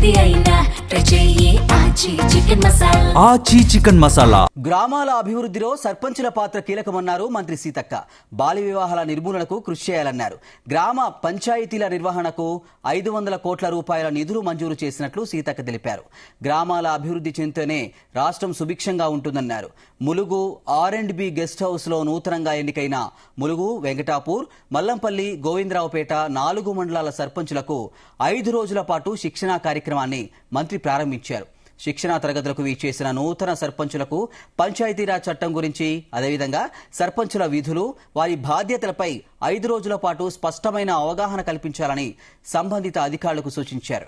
ఏది అయినా ఆచి చికెన్ మసాలా. గ్రామాల అభివృద్ధిలో సర్పంచుల పాత్ర కీలకమన్నారు మంత్రి సీతక్క. బాల్య వివాహాల నిర్మూలనకు కృషి చేయాలన్నారు. గ్రామ పంచాయతీల నిర్వహణకు 500 కోట్ల రూపాయల నిధులు మంజూరు చేసినట్లు సీతక్క తెలిపారు. గ్రామాల అభివృద్ధి చెందితేనే రాష్ట్రం సుభిక్షంగా ఉంటుందన్నారు. ములుగు R&B గెస్ట్ హౌస్ లో నూతనంగా ఎన్నికైన ములుగు, వెంకటాపూర్, మల్లంపల్లి, గోవిందరావుపేట 4 మండలాల సర్పంచులకు 5 రోజుల పాటు శిక్షణా కార్యక్రమాన్ని మంత్రి ప్రారంభించారు. శిక్షణా తరగతులకు వీచేసిన నూతన సర్పంచులకు పంచాయతీరాజ్ చట్టం గురించి, అదేవిధంగా సర్పంచుల విధులు, వారి బాధ్యతలపై 5 రోజుల పాటు స్పష్టమైన అవగాహన కల్పించాలని సంబంధిత అధికారులకు సూచించారు.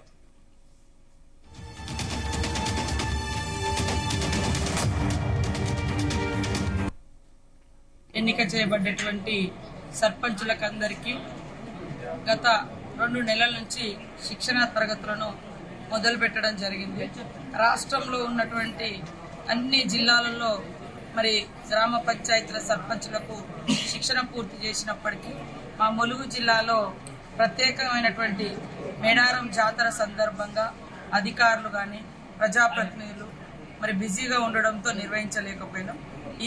ఎన్నిక చేయబడ్డటువంటి సర్పంచులకందరికీ గత 2 నెలల నుంచి శిక్షణా తరగతులను మొదలు పెట్టడం జరిగింది. రాష్ట్రంలో ఉన్నటువంటి అన్ని జిల్లాలలో మరి గ్రామ పంచాయతీల సర్పంచులకు శిక్షణ పూర్తి చేసినప్పటికీ మా ములుగు జిల్లాలో ప్రత్యేకమైనటువంటి మేడారం జాతర సందర్భంగా అధికారులు కానీ ప్రజాప్రతినిధులు మరి బిజీగా ఉండడంతో నిర్వహించలేకపోయినాం.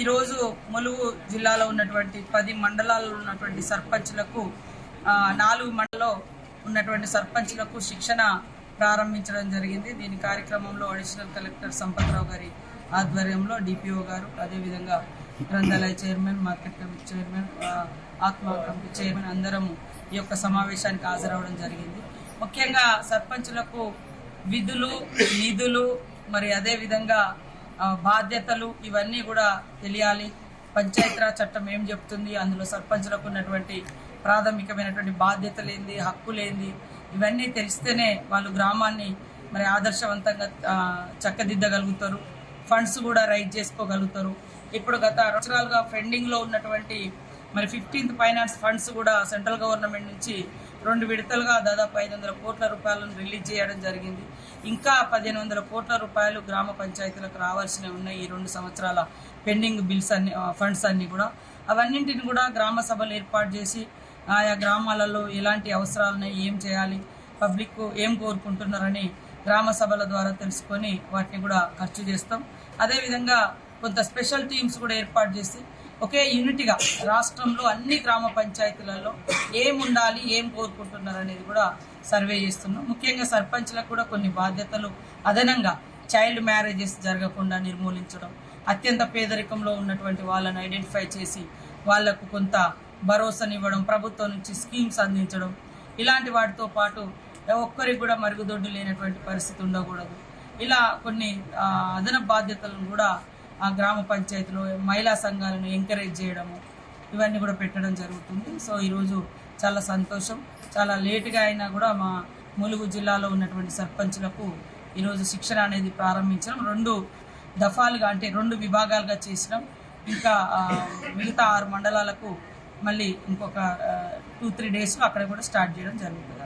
ఈరోజు ములుగు జిల్లాలో ఉన్నటువంటి 10 మండలాల్లో ఉన్నటువంటి సర్పంచులకు 4 మండలాల్లో ఉన్నటువంటి సర్పంచులకు శిక్షణ ప్రారంభించడం జరిగింది. దీని కార్యక్రమంలో అడిషనల్ కలెక్టర్ సంపత్రావు గారి ఆధ్వర్యంలో డిపిఓ గారు, అదేవిధంగా గ్రంథాలయ చైర్మన్, మార్కెట్ కమిటీ చైర్మన్, ఆత్మ కమిటీ చైర్మన్ అందరం ఈ యొక్క సమావేశానికి హాజరవడం జరిగింది. ముఖ్యంగా సర్పంచులకు విధులు, నిధులు, మరి అదేవిధంగా బాధ్యతలు ఇవన్నీ కూడా తెలియాలి. పంచాయతీరాజ్ చట్టం ఏం చెప్తుంది, అందులో సర్పంచులకు ఉన్నటువంటి ప్రాథమికమైనటువంటి బాధ్యతలేంది, హక్కులేంది, ఇవన్నీ తెలిస్తేనే వాళ్ళు గ్రామాన్ని మరి ఆదర్శవంతంగా చక్కదిద్దగలుగుతారు. ఫండ్స్ కూడా రైజ్ చేసుకోగలుగుతారు. ఇప్పుడు గత సంవత్సరాలుగా పెండింగ్ లో ఉన్నటువంటి మరి 15th ఫైనాన్స్ ఫండ్స్ కూడా సెంట్రల్ గవర్నమెంట్ నుంచి 2 విడతలుగా దాదాపు 500 కోట్ల రూపాయలను రిలీజ్ చేయడం జరిగింది. ఇంకా 1500 కోట్ల రూపాయలు గ్రామ పంచాయతీలకు రావాల్సినవి ఉన్నాయి. ఈ 2 సంవత్సరాల పెండింగ్ బిల్స్ అన్ని ఫండ్స్ అన్ని కూడా అవన్నింటిని కూడా గ్రామ సభలు ఏర్పాటు చేసి ఆయా గ్రామాలలో ఎలాంటి అవసరాలున్నాయి, ఏం చేయాలి, పబ్లిక్ ఏం కోరుకుంటున్నారని గ్రామ సభల ద్వారా తెలుసుకొని వాటిని కూడా ఖర్చు చేస్తాం. అదేవిధంగా కొంత స్పెషల్ టీమ్స్ కూడా ఏర్పాటు చేసి ఒకే యూనిట్గా రాష్ట్రంలో అన్ని గ్రామ పంచాయతీలలో ఏం ఉండాలి, ఏం కోరుకుంటున్నారు అనేది కూడా సర్వే చేస్తున్నాం. ముఖ్యంగా సర్పంచ్లకు కూడా కొన్ని బాధ్యతలు అదనంగా చైల్డ్ మ్యారేజెస్ జరగకుండా నిర్మూలించడం, అత్యంత పేదరికంలో ఉన్నటువంటి వాళ్ళని ఐడెంటిఫై చేసి వాళ్లకు కొంత భరోసానివ్వడం, ప్రభుత్వం నుంచి స్కీమ్స్ అందించడం, ఇలాంటి వాటితో పాటు ఒక్కరికి కూడా మరుగుదొడ్డు లేనటువంటి పరిస్థితి ఉండకూడదు. ఇలా కొన్ని అదనపు బాధ్యతలను కూడా ఆ గ్రామ పంచాయతీలో మహిళా సంఘాలను ఎంకరేజ్ చేయడము ఇవన్నీ కూడా పెట్టడం జరుగుతుంది. సో ఈరోజు చాలా సంతోషం. చాలా లేటుగా అయినా కూడా మా ములుగు జిల్లాలో ఉన్నటువంటి సర్పంచులకు ఈరోజు శిక్షణ అనేది ప్రారంభించడం 2 దఫాలుగా అంటే 2 విభాగాలుగా చేసినాం. ఇంకా మిగతా 6 మండలాలకు మళ్ళీ ఇంకొక 2-3 డేస్లో అక్కడ కూడా స్టార్ట్ చేయడం జరుగుతుంది.